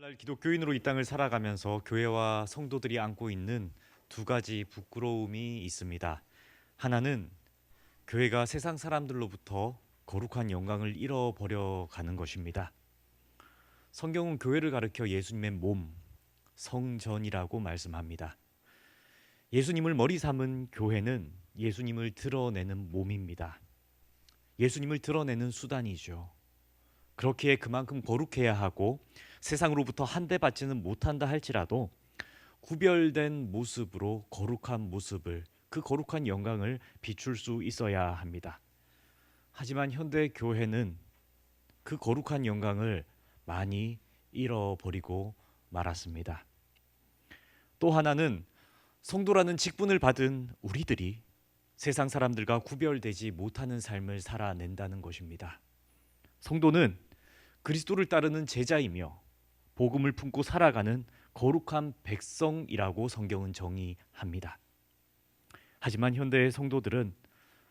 오늘날 기독교인으로 이 땅을 살아가면서 교회와 성도들이 안고 있는 두 가지 부끄러움이 있습니다. 하나는 교회가 세상 사람들로부터 거룩한 영광을 잃어버려 가는 것입니다. 성경은 교회를 가리켜 예수님의 몸, 성전이라고 말씀합니다. 예수님을 머리 삼은 교회는 예수님을 드러내는 몸입니다. 예수님을 드러내는 수단이죠. 그렇기에 그만큼 거룩해야 하고 세상으로부터 한대받지는 못한다 할지라도 구별된 모습으로 거룩한 모습을, 그 거룩한 영광을 비출 수 있어야 합니다. 하지만 현대 교회는 그 거룩한 영광을 많이 잃어버리고 말았습니다. 또 하나는 성도라는 직분을 받은 우리들이 세상 사람들과 구별되지 못하는 삶을 살아낸다는 것입니다. 성도는 그리스도를 따르는 제자이며 복음을 품고 살아가는 거룩한 백성이라고 성경은 정의합니다. 하지만 현대의 성도들은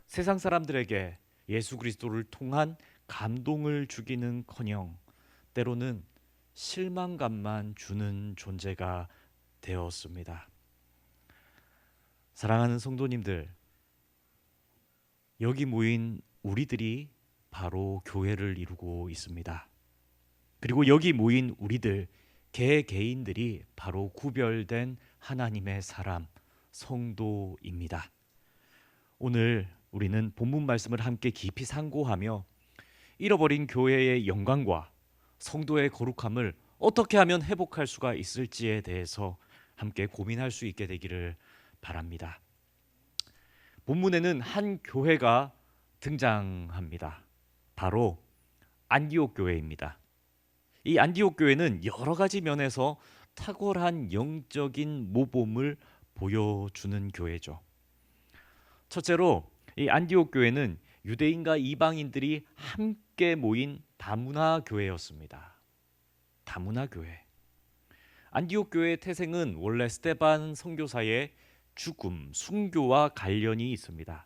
세상 사람들에게 예수 그리스도를 통한 감동을 주기는커녕 때로는 실망감만 주는 존재가 되었습니다. 사랑하는 성도님들, 여기 모인 우리들이 바로 교회를 이루고 있습니다. 그리고 여기 모인 우리들 개개인들이 바로 구별된 하나님의 사람, 성도입니다. 오늘 우리는 본문 말씀을 함께 깊이 상고하며 잃어버린 교회의 영광과 성도의 거룩함을 어떻게 하면 회복할 수가 있을지에 대해서 함께 고민할 수 있게 되기를 바랍니다. 본문에는 한 교회가 등장합니다. 바로 안디옥 교회입니다. 이 안디옥 교회는 여러 가지 면에서 탁월한 영적인 모범을 보여주는 교회죠. 첫째로 이 안디옥 교회는 유대인과 이방인들이 함께 모인 다문화 교회였습니다. 다문화 교회. 안디옥 교회의 태생은 원래 스데반 선교사의 죽음, 순교와 관련이 있습니다.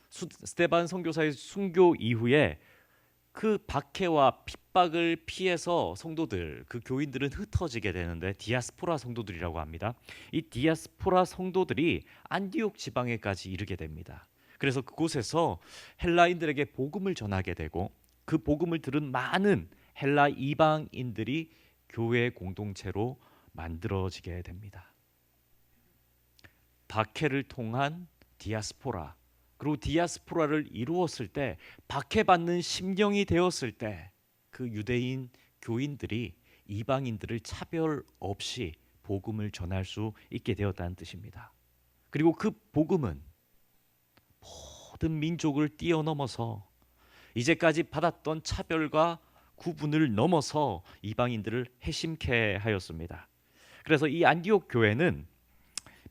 스데반 선교사의 순교 이후에 그 박해와 핍박을 피해서 성도들, 그 교인들은 흩어지게 되는데 디아스포라 성도들이라고 합니다. 이 디아스포라 성도들이 안디옥 지방에까지 이르게 됩니다. 그래서 그곳에서 헬라인들에게 복음을 전하게 되고 그 복음을 들은 많은 헬라 이방인들이 교회 공동체로 만들어지게 됩니다. 박해를 통한 디아스포라, 그리고 디아스포라를 이루었을 때, 박해받는 심령이 되었을 때 그 유대인 교인들이 이방인들을 차별 없이 복음을 전할 수 있게 되었다는 뜻입니다. 그리고 그 복음은 모든 민족을 뛰어넘어서 이제까지 받았던 차별과 구분을 넘어서 이방인들을 회심케 하였습니다. 그래서 이 안디옥 교회는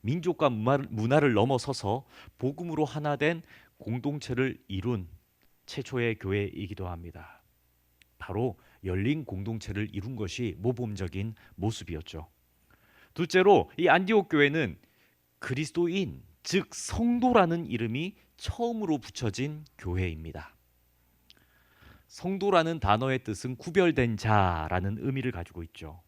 민족과 문화를 넘어서서 복음으로 하나 된 공동체를 이룬 최초의 교회이기도 합니다. 바로 열린 공동체를 이룬 것이 모범적인 모습이었죠. 둘째로 이 안디옥 교회는 그리스도인, 즉 성도라는 이름이 처음으로 붙여진 교회입니다. 성도라는 단어의 뜻은 구별된 자라는 의미를 가지고 있죠.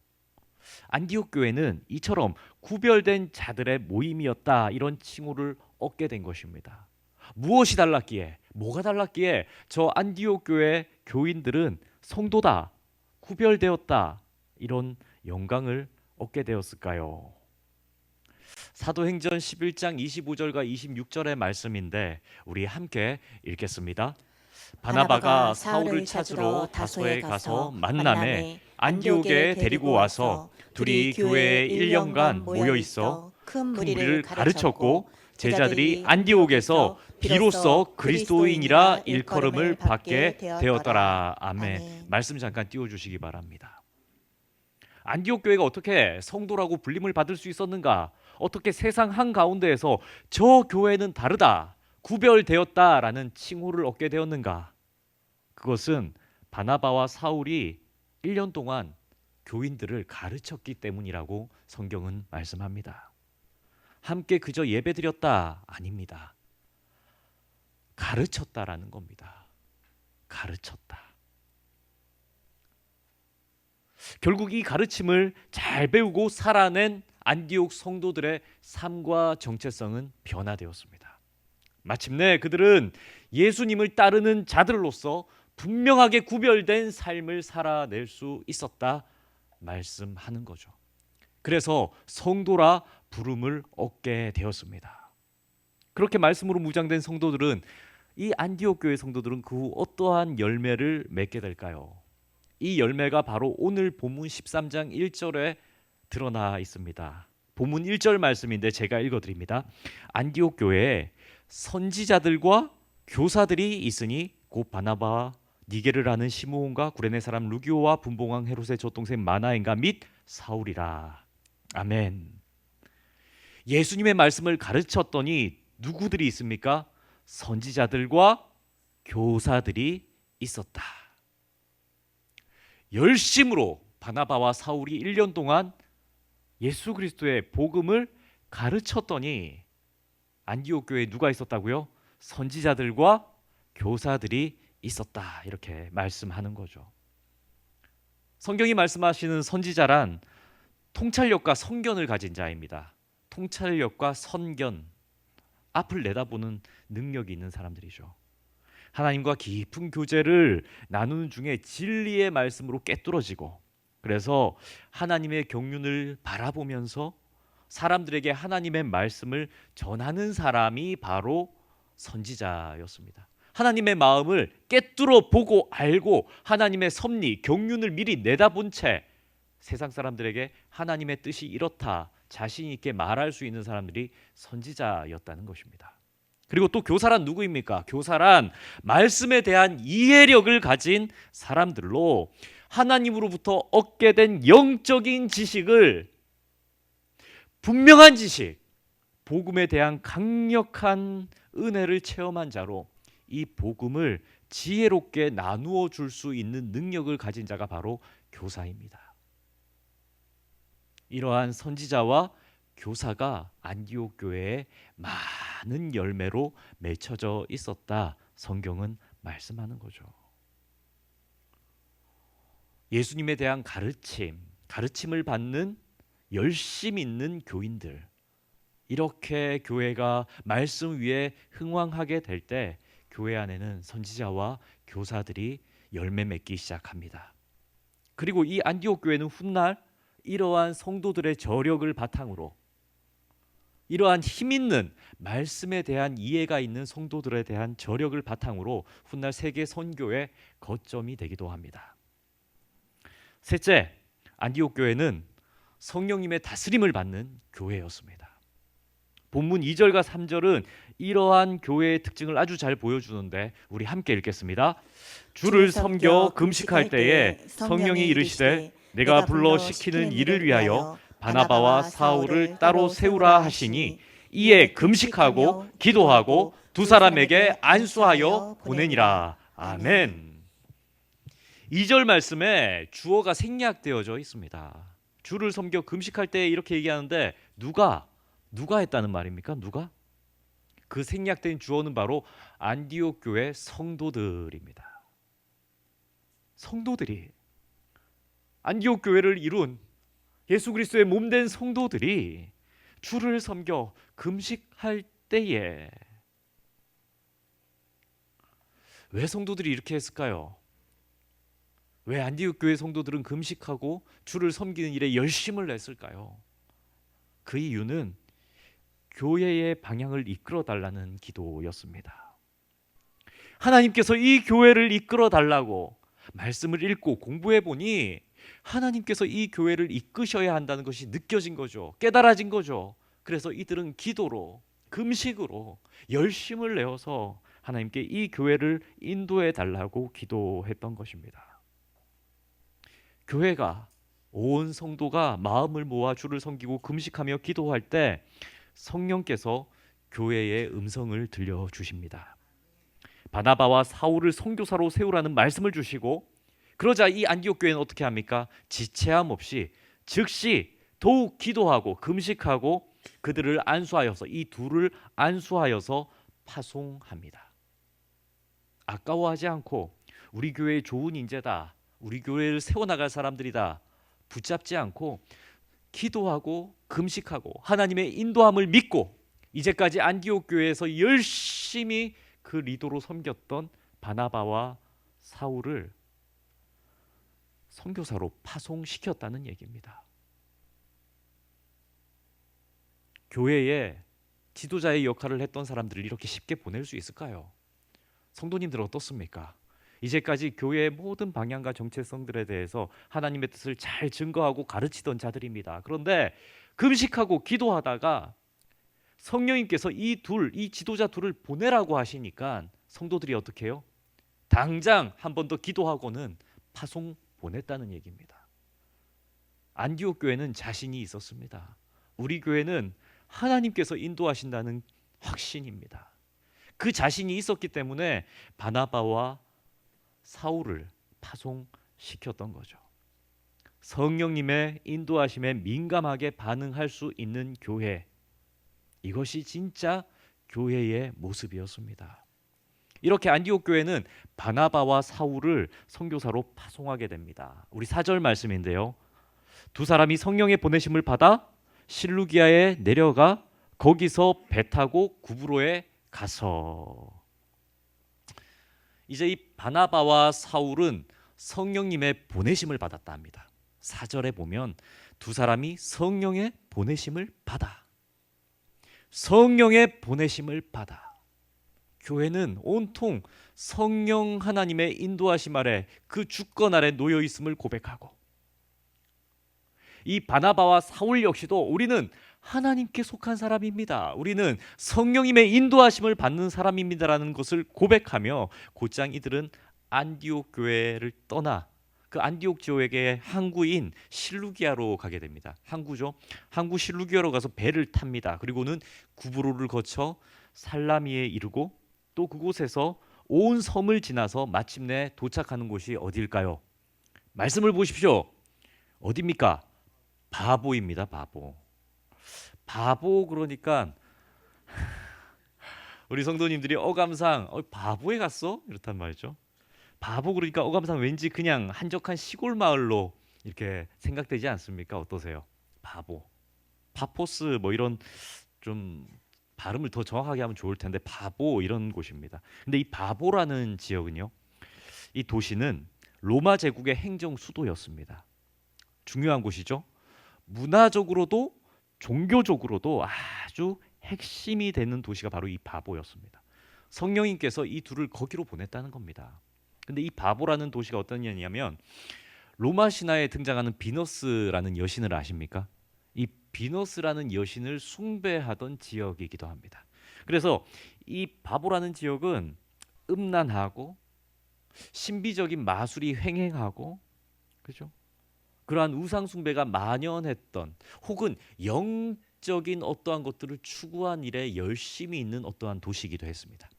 안디옥 교회는 이처럼 구별된 자들의 모임이었다, 이런 칭호를 얻게 된 것입니다. 무엇이 달랐기에, 뭐가 달랐기에 저 안디옥 교회 교인들은 성도다, 구별되었다, 이런 영광을 얻게 되었을까요? 사도행전 11장 25절과 26절의 말씀인데 우리 함께 읽겠습니다. 바나바가 사울을 찾으러 다소에 가서 만남에 안디옥에 데리고 와서 둘이 교회에 1년간 모여 있어 큰 무리를 가르쳤고 제자들이 안디옥에서 비로소 그리스도인이라 일컬음을 받게 되었더라. 아멘. 말씀 잠깐 띄워주시기 바랍니다. 안디옥 교회가 어떻게 성도라고 불림을 받을 수 있었는가? 어떻게 세상 한가운데에서 저 교회는 다르다, 구별되었다라는 칭호를 얻게 되었는가? 그것은 바나바와 사울이 1년 동안 교인들을 가르쳤기 때문이라고 성경은 말씀합니다. 함께 그저 예배드렸다? 아닙니다. 가르쳤다라는 겁니다. 가르쳤다. 결국 이 가르침을 잘 배우고 살아낸 안디옥 성도들의 삶과 정체성은 변화되었습니다. 마침내 그들은 예수님을 따르는 자들로서 분명하게 구별된 삶을 살아낼 수 있었다 말씀하는 거죠. 그래서 성도라 부름을 얻게 되었습니다. 그렇게 말씀으로 무장된 성도들은, 이 안디옥 교회 성도들은 그 후 어떠한 열매를 맺게 될까요? 이 열매가 바로 오늘 본문 13장 1절에 드러나 있습니다. 본문 1절 말씀인데 제가 읽어드립니다. 안디옥 교회에 선지자들과 교사들이 있으니 곧 바나바와 니게를 아는 시므온과 구레네 사람 루기오와 분봉왕 헤롯의 젖동생 마나엔가 및 사울이라. 아멘. 예수님의 말씀을 가르쳤더니 누구들이 있습니까? 선지자들과 교사들이 있었다. 열심으로 바나바와 사울이 1년 동안 예수 그리스도의 복음을 가르쳤더니 안디옥 교회에 누가 있었다고요? 선지자들과 교사들이 있었다. 이렇게 말씀하는 거죠. 성경이 말씀하시는 선지자란 통찰력과 선견을 가진 자입니다. 통찰력과 선견, 앞을 내다보는 능력이 있는 사람들이죠. 하나님과 깊은 교제를 나누는 중에 진리의 말씀으로 꿰뚫어지고, 그래서 하나님의 경륜을 바라보면서 사람들에게 하나님의 말씀을 전하는 사람이 바로 선지자였습니다. 하나님의 마음을 꿰뚫어 보고 알고 하나님의 섭리, 경륜을 미리 내다본 채 세상 사람들에게 하나님의 뜻이 이렇다 자신 있게 말할 수 있는 사람들이 선지자였다는 것입니다. 그리고 또 교사란 누구입니까? 교사란 말씀에 대한 이해력을 가진 사람들로 하나님으로부터 얻게 된 영적인 지식을, 분명한 지식, 복음에 대한 강력한 은혜를 체험한 자로 이 복음을 지혜롭게 나누어 줄 수 있는 능력을 가진 자가 바로 교사입니다. 이러한 선지자와 교사가 안디옥 교회에 많은 열매로 맺혀져 있었다. 성경은 말씀하는 거죠. 예수님에 대한 가르침을 받는 열심 있는 교인들, 이렇게 교회가 말씀 위에 흥왕하게 될 때 교회 안에는 선지자와 교사들이 열매 맺기 시작합니다. 그리고 이 안디옥 교회는 훗날 이러한 성도들의 저력을 바탕으로, 이러한 힘 있는 말씀에 대한 이해가 있는 성도들에 대한 저력을 바탕으로 훗날 세계 선교의 거점이 되기도 합니다. 셋째, 안디옥 교회는 성령님의 다스림을 받는 교회였습니다. 본문 2절과 3절은 이러한 교회의 특징을 아주 잘 보여주는데 우리 함께 읽겠습니다. 주를 섬겨 금식할 때에 성령이 이르시되 내가 불러 시키는 일을 위하여 바나바와 사울을 따로 세우라 하시니 이에 금식하고 기도하고 두 사람에게 안수하여 보내니라. 아멘. 2절 말씀에 주어가 생략되어져 있습니다. 주를 섬겨 금식할 때 이렇게 얘기하는데 누가 했다는 말입니까? 누가? 그 생략된 주어는 바로 안디옥 교회 성도들입니다. 성도들이, 안디옥 교회를 이룬 예수 그리스도의 몸된 성도들이 주를 섬겨 금식할 때에, 왜 성도들이 이렇게 했을까요? 왜 안디옥 교회 성도들은 금식하고 주를 섬기는 일에 열심을 냈을까요? 그 이유는 교회의 방향을 이끌어 달라는 기도였습니다. 하나님께서 이 교회를 이끌어 달라고 말씀을 읽고 공부해 보니 하나님께서 이 교회를 이끄셔야 한다는 것이 느껴진 거죠. 깨달아진 거죠. 그래서 이들은 기도로, 금식으로 열심을 내어서 하나님께 이 교회를 인도해 달라고 기도했던 것입니다. 교회가, 온 성도가 마음을 모아 주를 섬기고 금식하며 기도할 때 성령께서 교회의 음성을 들려주십니다. 바나바와 사울을 선교사로 세우라는 말씀을 주시고, 그러자 이 안디옥 교회는 어떻게 합니까? 지체함 없이 즉시 더욱 기도하고 금식하고 그들을 안수하여서, 이 둘을 안수하여서 파송합니다. 아까워하지 않고 우리 교회의 좋은 인재다, 우리 교회를 세워나갈 사람들이다 붙잡지 않고 기도하고 금식하고 하나님의 인도함을 믿고 이제까지 안디옥 교회에서 열심히 그 리더로 섬겼던 바나바와 사울을 선교사로 파송시켰다는 얘기입니다. 교회에 지도자의 역할을 했던 사람들을 이렇게 쉽게 보낼 수 있을까요? 성도님들 어떻습니까? 이제까지 교회의 모든 방향과 정체성들에 대해서 하나님의 뜻을 잘 증거하고 가르치던 자들입니다. 그런데 금식하고 기도하다가 성령님께서 이 지도자 둘을 보내라고 하시니까 성도들이 어떻게 해요? 당장 한 번 더 기도하고는 파송 보냈다는 얘기입니다. 안디옥 교회는 자신이 있었습니다. 우리 교회는 하나님께서 인도하신다는 확신입니다. 그 자신이 있었기 때문에 바나바와 사울을 파송시켰던 거죠. 성령님의 인도하심에 민감하게 반응할 수 있는 교회, 이것이 진짜 교회의 모습이었습니다. 이렇게 안디옥 교회는 바나바와 사울을 선교사로 파송하게 됩니다. 우리 4절 말씀인데요. 두 사람이 성령의 보내심을 받아 실루기아에 내려가 거기서 배 타고 구브로에 가서, 이제 이 바나바와 사울은 성령님의 보내심을 받았다 합니다. 4절에 보면 두 사람이 성령의 보내심을 받아, 성령의 보내심을 받아. 교회는 온통 성령 하나님의 인도하심 아래 그 주권 아래 놓여 있음을 고백하고, 이 바나바와 사울 역시도 우리는 하나님께 속한 사람입니다, 우리는 성령님의 인도하심을 받는 사람입니다라는 것을 고백하며 곧장 이들은 안디옥 교회를 떠나 그 안디옥 지역의 항구인 실루기아로 가게 됩니다. 항구죠. 항구 실루기아로 가서 배를 탑니다. 그리고는 구브로를 거쳐 살라미에 이르고 또 그곳에서 온 섬을 지나서 마침내 도착하는 곳이 어디일까요? 말씀을 보십시오. 어디입니까? 바보입니다. 바보. 바보 그러니까 우리 성도님들이 어감상 바보에 갔어? 이렇단 말이죠. 바보 그러니까 어감상 왠지 그냥 한적한 시골 마을로 이렇게 생각되지 않습니까? 어떠세요? 바보. 파포스 뭐 이런 좀 발음을 더 정확하게 하면 좋을 텐데 바보 이런 곳입니다. 근데 이 바보라는 지역은요, 이 도시는 로마 제국의 행정 수도였습니다. 중요한 곳이죠. 문화적으로도 종교적으로도 아주 핵심이 되는 도시가 바로 이 바보였습니다. 성령님께서 이 둘을 거기로 보냈다는 겁니다. 근데 이 바보라는 도시가 어떤 년이냐면 로마 신화에 등장하는 비너스라는 여신을 아십니까? 이 비너스라는 여신을 숭배하던 지역이기도 합니다. 그래서 이 바보라는 지역은 음란하고 신비적인 마술이 횡행하고, 그죠? 그러한 우상 숭배가 만연했던, 혹은 영적인 어떠한 것들을 추구한 일에 열심히 있는 어떠한 도시이기도 했습니다.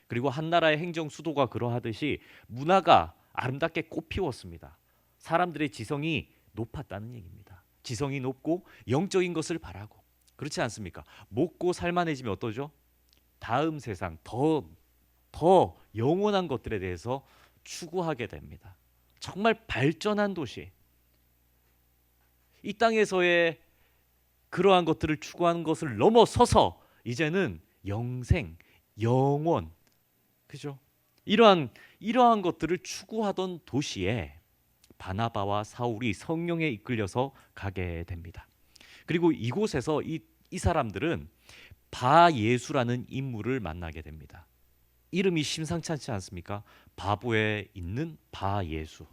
그리고 한 나라의 행정 수도가 그러하듯이 문화가 아름답게 꽃피웠습니다. 사람들의 지성이 높았다는 얘기입니다. 지성이 높고 영적인 것을 바라고, 그렇지 않습니까? 먹고 살만해지면 어떠죠? 다음 세상 더 영원한 것들에 대해서 추구하게 됩니다. 정말 발전한 도시. 이 땅에서의 그러한 것들을 추구하는 것을 넘어서서 이제는 영생, 영원, 그죠? 이러한 것들을 추구하던 도시에 바나바와 사울이 성령에 이끌려서 가게 됩니다. 그리고 이곳에서 이 사람들은 바예수라는 인물을 만나게 됩니다. 이름이 심상치 않지 않습니까? 바보에 있는 바예수.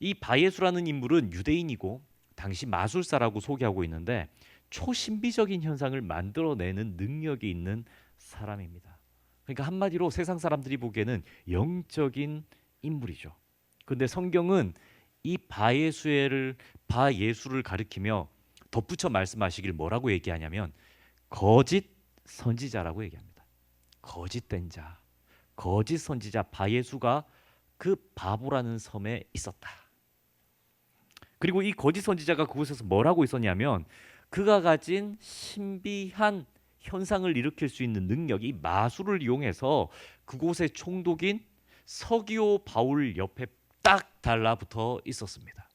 이 바예수라는 인물은 유대인이고 당시 마술사라고 소개하고 있는데 초신비적인 현상을 만들어내는 능력이 있는 사람입니다. 그러니까 한마디로 세상 사람들이 보기에는 영적인 인물이죠. 그런데 성경은 이 바예수를 가리키며 덧붙여 말씀하시길 뭐라고 얘기하냐면 거짓 선지자라고 얘기합니다. 거짓된 자, 거짓 선지자 바예수가 그 바보라는 섬에 있었다. 그리고 이 거짓 선지자가 그곳에서 뭘 하고 있었냐면 그가 가진 신비한 현상을 일으킬 수 있는 능력이 마술을 이용해서 그곳의 총독인 서기오 바울 옆에 딱 달라붙어 있었습니다.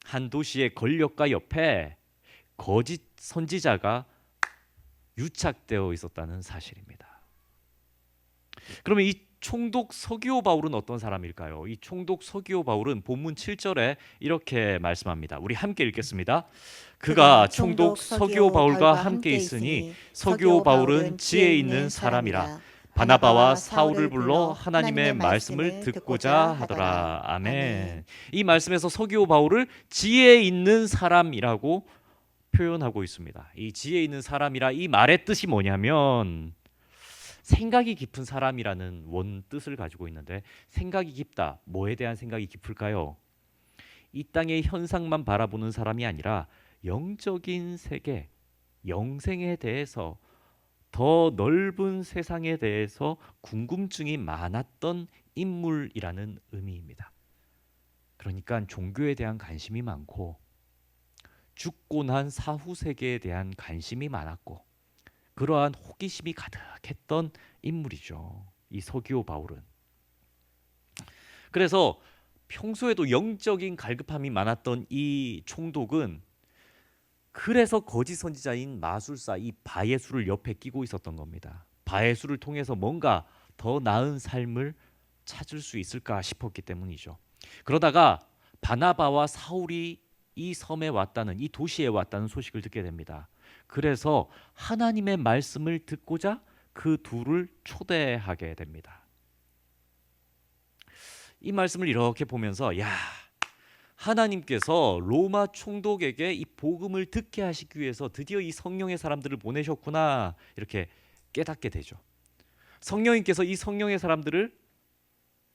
한 도시의 권력과 옆에 거짓 선지자가 유착되어 있었다는 사실입니다. 그러면 이 총독 서기오 바울은 어떤 사람일까요? 이 총독 서기오 바울은 본문 7절에 이렇게 말씀합니다. 우리 함께 읽겠습니다. 그가 총독 서기오 바울과 함께 있으니 서기오 바울은 지혜 있는 사람이라 바나바와 사울을 불러 하나님의 말씀을 듣고자 하더라. 아멘. 이 말씀에서 서기오 바울을 지혜 있는 사람이라고 표현하고 있습니다. 이 지혜 있는 사람이라 이 말의 뜻이 뭐냐면 생각이 깊은 사람이라는 원 뜻을 가지고 있는데, 생각이 깊다. 뭐에 대한 생각이 깊을까요? 이 땅의 현상만 바라보는 사람이 아니라 영적인 세계, 영생에 대해서, 더 넓은 세상에 대해서 궁금증이 많았던 인물이라는 의미입니다. 그러니까 종교에 대한 관심이 많고 죽고 난 사후 세계에 대한 관심이 많았고 그러한 호기심이 가득했던 인물이죠. 이 서기오 바울은. 그래서 평소에도 영적인 갈급함이 많았던 이 총독은 그래서 거짓 선지자인 마술사 이 바예수를 옆에 끼고 있었던 겁니다. 바예수를 통해서 뭔가 더 나은 삶을 찾을 수 있을까 싶었기 때문이죠. 그러다가 바나바와 사울이 이 섬에 왔다는, 이 도시에 왔다는 소식을 듣게 됩니다. 그래서 하나님의 말씀을 듣고자 그 둘을 초대하게 됩니다. 이 말씀을 이렇게 보면서 야, 하나님께서 로마 총독에게 이 복음을 듣게 하시기 위해서 드디어 이 성령의 사람들을 보내셨구나, 이렇게 깨닫게 되죠. 성령님께서 이 성령의 사람들을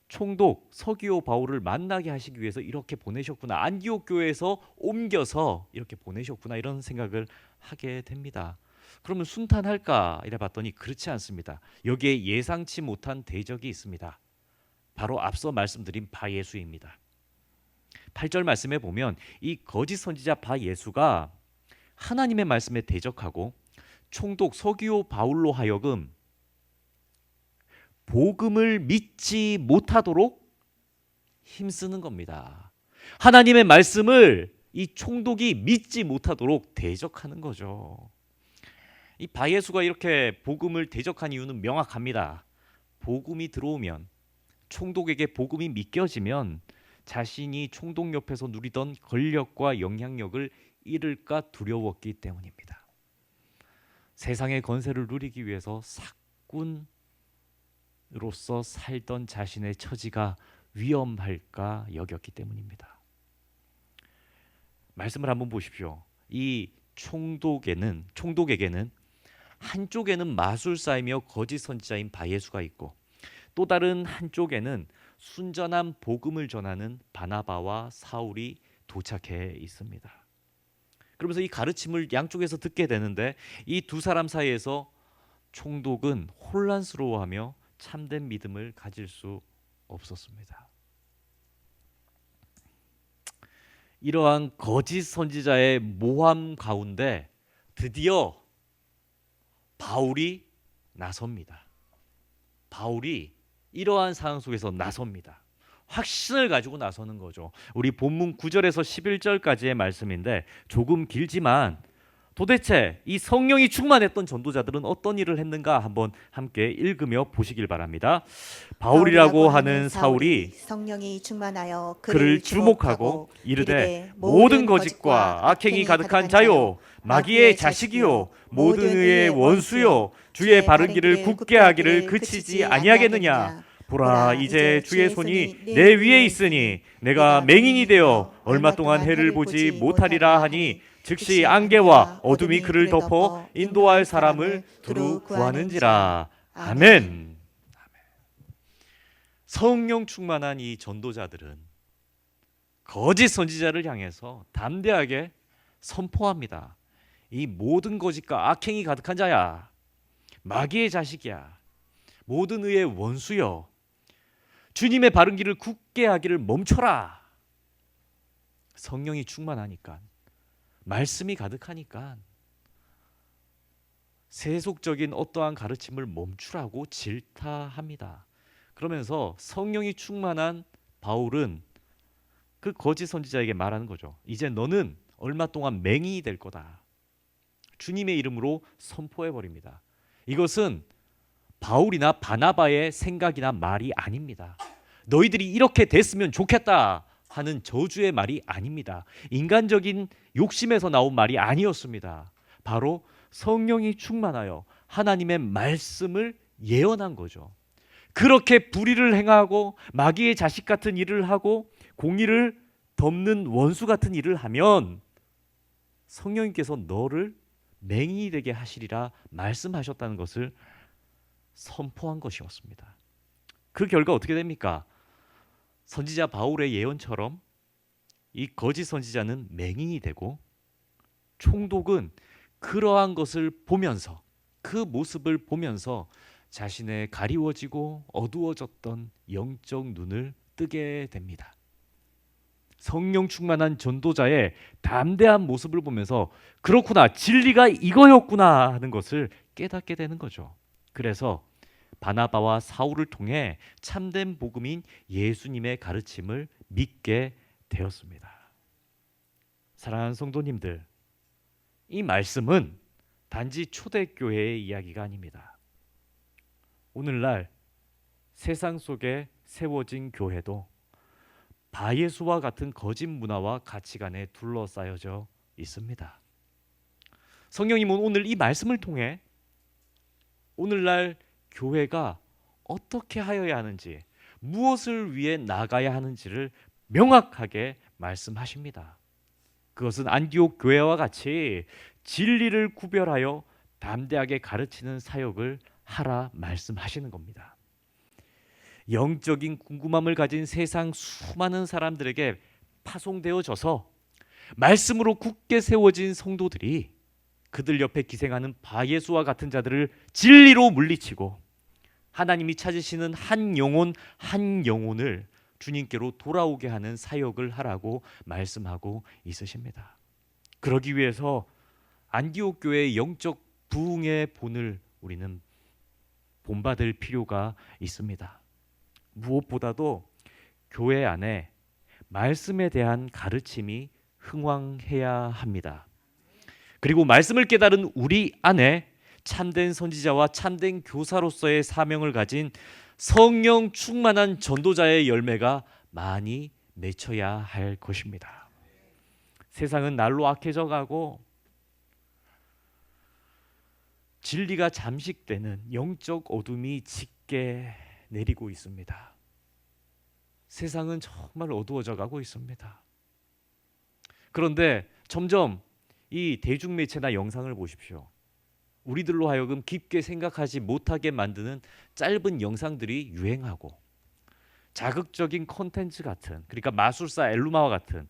총독 서기오 바울을 만나게 하시기 위해서 이렇게 보내셨구나, 안디옥 교회에서 옮겨서 이렇게 보내셨구나, 이런 생각을 하게 됩니다. 그러면 순탄할까 이래 봤더니 그렇지 않습니다. 여기에 예상치 못한 대적이 있습니다. 바로 앞서 말씀드린 바예수입니다. 8절 말씀에 보면 이 거짓 선지자 바예수가 하나님의 말씀에 대적하고 총독 서기오 바울로 하여금 복음을 믿지 못하도록 힘쓰는 겁니다. 하나님의 말씀을 이 총독이 믿지 못하도록 대적하는 거죠. 이 바예수가 이렇게 복음을 대적한 이유는 명확합니다. 복음이 들어오면, 총독에게 복음이 믿겨지면 자신이 총독 옆에서 누리던 권력과 영향력을 잃을까 두려웠기 때문입니다. 세상의 권세를 누리기 위해서 사꾼으로서 살던 자신의 처지가 위험할까 여겼기 때문입니다. 말씀을 한번 보십시오. 이 총독에게는 한쪽에는 마술사이며 거짓 선지자인 바예수가 있고 또 다른 한쪽에는 순전한 복음을 전하는 바나바와 사울이 도착해 있습니다. 그러면서 이 가르침을 양쪽에서 듣게 되는데 이 두 사람 사이에서 총독은 혼란스러워하며 참된 믿음을 가질 수 없었습니다. 이러한 거짓 선지자의 모함 가운데 드디어 바울이 나섭니다. 바울이 이러한 상황 속에서 나섭니다. 확신을 가지고 나서는 거죠. 우리 본문 9절에서 11절까지의 말씀인데 조금 길지만 도대체 이 성령이 충만했던 전도자들은 어떤 일을 했는가 한번 함께 읽으며 보시길 바랍니다. 바울이라고 하는 사울이 성령이 충만하여 그를 주목하고 이르되 모든 거짓과 악행이 가득한 자요 마귀의 자식이요 모든 의의 원수요 주의 바른 길을 굳게 하기를 그치지 아니하겠느냐. 보라, 이제 주의 손이 내 위에 있으니 내가 맹인이 되어 얼마 동안 해를 보지 못하리라 하니 즉시 안개와 어둠이 그를 덮어 인도할 사람을 두루 구하는지라. 아멘. 성령 충만한 이 전도자들은 거짓 선지자를 향해서 담대하게 선포합니다. 이 모든 거짓과 악행이 가득한 자야, 마귀의 자식이야, 모든 의의 원수여, 주님의 바른 길을 굳게 하기를 멈춰라. 성령이 충만하니까, 말씀이 가득하니까 세속적인 어떠한 가르침을 멈추라고 질타합니다. 그러면서 성령이 충만한 바울은 그 거짓 선지자에게 말하는 거죠. 이제 너는 얼마 동안 맹인이 될 거다. 주님의 이름으로 선포해 버립니다. 이것은 바울이나 바나바의 생각이나 말이 아닙니다. 너희들이 이렇게 됐으면 좋겠다 하는 저주의 말이 아닙니다. 인간적인 욕심에서 나온 말이 아니었습니다. 바로 성령이 충만하여 하나님의 말씀을 예언한 거죠. 그렇게 불의를 행하고 마귀의 자식 같은 일을 하고 공의를 덮는 원수 같은 일을 하면 성령님께서 너를 맹인이 되게 하시리라 말씀하셨다는 것을 선포한 것이었습니다. 그 결과 어떻게 됩니까? 선지자 바울의 예언처럼 이 거짓 선지자는 맹인이 되고 총독은 그러한 것을 보면서 그 모습을 보면서 자신의 가리워지고 어두워졌던 영적 눈을 뜨게 됩니다. 성령 충만한 전도자의 담대한 모습을 보면서 그렇구나, 진리가 이거였구나 하는 것을 깨닫게 되는 거죠. 그래서 바나바와 사울을 통해 참된 복음인 예수님의 가르침을 믿게 되었습니다. 사랑하는 성도님들, 이 말씀은 단지 초대교회의 이야기가 아닙니다. 오늘날 세상 속에 세워진 교회도 바예수와 같은 거짓 문화와 가치관에 둘러싸여져 있습니다. 성령님은 오늘 이 말씀을 통해 오늘날 교회가 어떻게 하여야 하는지, 무엇을 위해 나가야 하는지를 명확하게 말씀하십니다. 그것은 안디옥 교회와 같이 진리를 구별하여 담대하게 가르치는 사역을 하라 말씀하시는 겁니다. 영적인 궁금함을 가진 세상 수많은 사람들에게 파송되어져서 말씀으로 굳게 세워진 성도들이 그들 옆에 기생하는 바예수와 같은 자들을 진리로 물리치고 하나님이 찾으시는 한 영혼 한 영혼을 주님께로 돌아오게 하는 사역을 하라고 말씀하고 있으십니다. 그러기 위해서 안디옥 교회의 영적 부흥의 본을 우리는 본받을 필요가 있습니다. 무엇보다도 교회 안에 말씀에 대한 가르침이 흥왕해야 합니다. 그리고 말씀을 깨달은 우리 안에 참된 선지자와 참된 교사로서의 사명을 가진 성령 충만한 전도자의 열매가 많이 맺혀야 할 것입니다. 세상은 날로 악해져 가고 진리가 잠식되는 영적 어둠이 짙게 내리고 있습니다. 세상은 정말 어두워져 가고 있습니다. 그런데 점점 이 대중매체나 영상을 보십시오. 우리들로 하여금 깊게 생각하지 못하게 만드는 짧은 영상들이 유행하고 자극적인 콘텐츠 같은, 그러니까 마술사 엘루마와 같은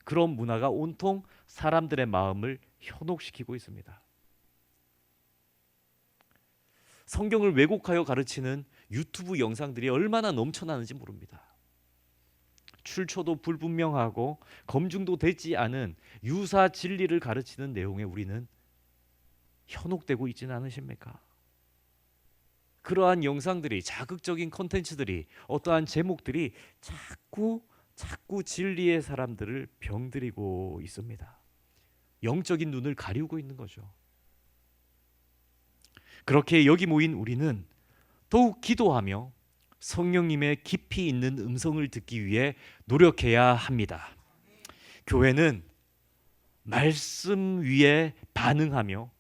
그런 문화가 온통 사람들의 마음을 현혹시키고 있습니다. 성경을 왜곡하여 가르치는 유튜브 영상들이 얼마나 넘쳐나는지 모릅니다. 출처도 불분명하고 검증도 되지 않은 유사 진리를 가르치는 내용에 우리는 현혹되고 있지는 않으십니까? 그러한 영상들이, 자극적인 콘텐츠들이, 어떠한 제목들이 자꾸 진리의 사람들을 병들이고 있습니다. 영적인 눈을 가리우고 있는 거죠. 그렇게 여기 모인 우리는 더욱 기도하며 성령님의 깊이 있는 음성을 듣기 위해 노력해야 합니다. 교회는 말씀 위에 반응하며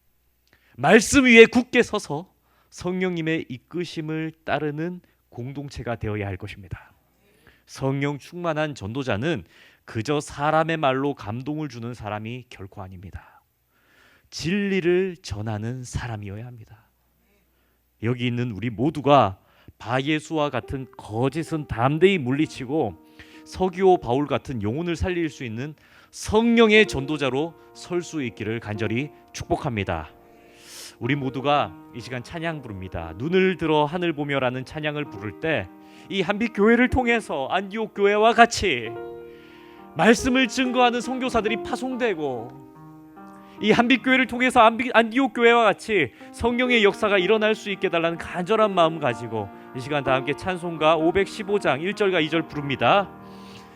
말씀 위에 굳게 서서 성령님의 이끄심을 따르는 공동체가 되어야 할 것입니다. 성령 충만한 전도자는 그저 사람의 말로 감동을 주는 사람이 결코 아닙니다. 진리를 전하는 사람이어야 합니다. 여기 있는 우리 모두가 바예수와 같은 거짓은 담대히 물리치고 서기오 바울 같은 영혼을 살릴 수 있는 성령의 전도자로 설 수 있기를 간절히 축복합니다. 우리 모두가 이 시간 찬양 부릅니다. 눈을 들어 하늘 보며라는 찬양을 부를 때 이 한빛 교회를 통해서 안디옥 교회와 같이 말씀을 증거하는 선교사들이 파송되고 이 한빛교회를 통해서 안디옥 교회와 같이 성령의 역사가 일어날 수 있게 달라는 간절한 마음 가지고 이 시간 다 함께 찬송가 515장 1절과 2절 부릅니다.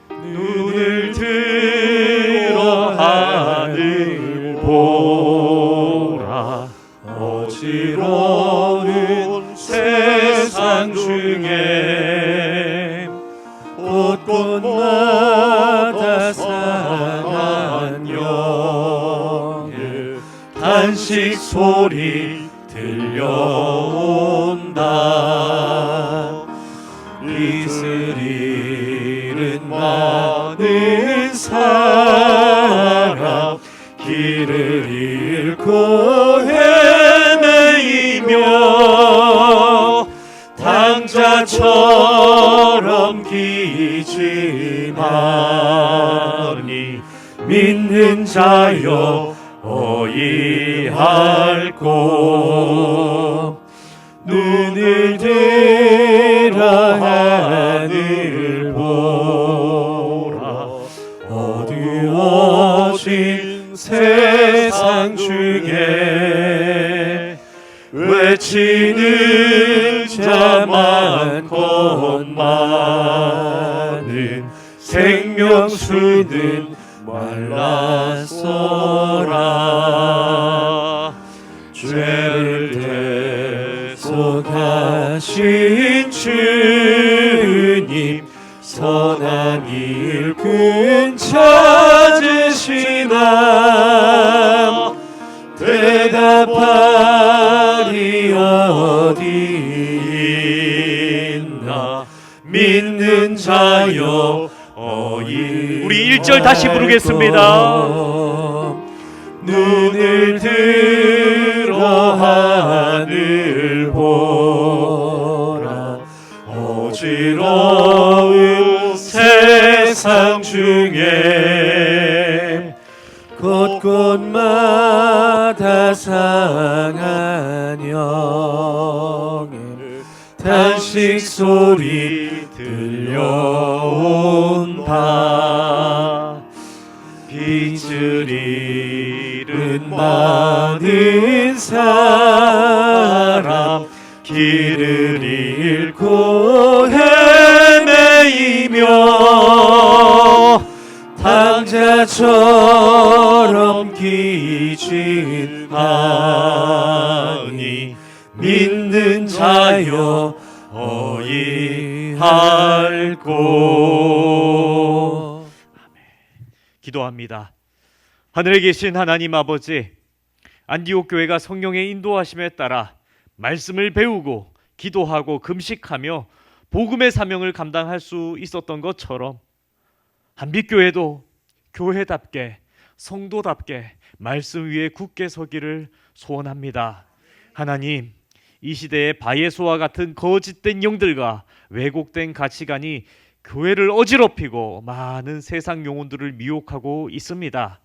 눈을 들어 하늘 보라, 어지러운 세상 중에 곳곳마다 상한 영의 탄식 소리 들려온다. 빛을 잃은 많은 사람, 길을 잃고 헤매이며 당자처럼 기지하니 믿는 자여 어이할 곳. 눈을 들어 하늘 보라, 어두워진 세상 중에 외치는 자 많건 많은 생명수는 말랐어라. 죄를 대속하신 주님, 선한 일꾼 찾으시나. 대답하리 어디 있나. 믿는 자여 어이. 우리 1절 다시 부르겠습니다. 눈을 들어 하늘 보라, 어지러운 세상 중에 곳곳마다 상한 영의 탄식 소리 들려온다. 빛을 잃은 많은 사람, 길을 잃고 헤매이며 당자처럼 기진하니 믿는 자여 어이할 곳. 기도합니다. 하늘에 계신 하나님 아버지, 안디옥 교회가 성령의 인도하심에 따라 말씀을 배우고 기도하고 금식하며 복음의 사명을 감당할 수 있었던 것처럼 한빛교회도 교회답게 성도답게 말씀 위에 굳게 서기를 소원합니다. 하나님, 이 시대의 바예수와 같은 거짓된 영들과 왜곡된 가치관이 교회를 어지럽히고 많은 세상 영혼들을 미혹하고 있습니다.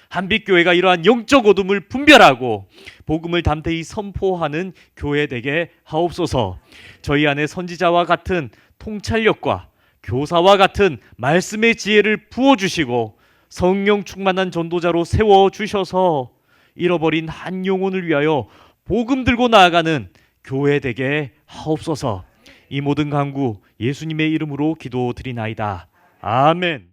한빛교회가 이러한 영적 어둠을 분별하고 복음을 담대히 선포하는 교회 되게 하옵소서. 저희 안에 선지자와 같은 통찰력과 교사와 같은 말씀의 지혜를 부어주시고 성령 충만한 전도자로 세워주셔서 잃어버린 한 영혼을 위하여 복음 들고 나아가는 교회 되게 하옵소서. 이 모든 간구 예수님의 이름으로 기도드리나이다. 아멘.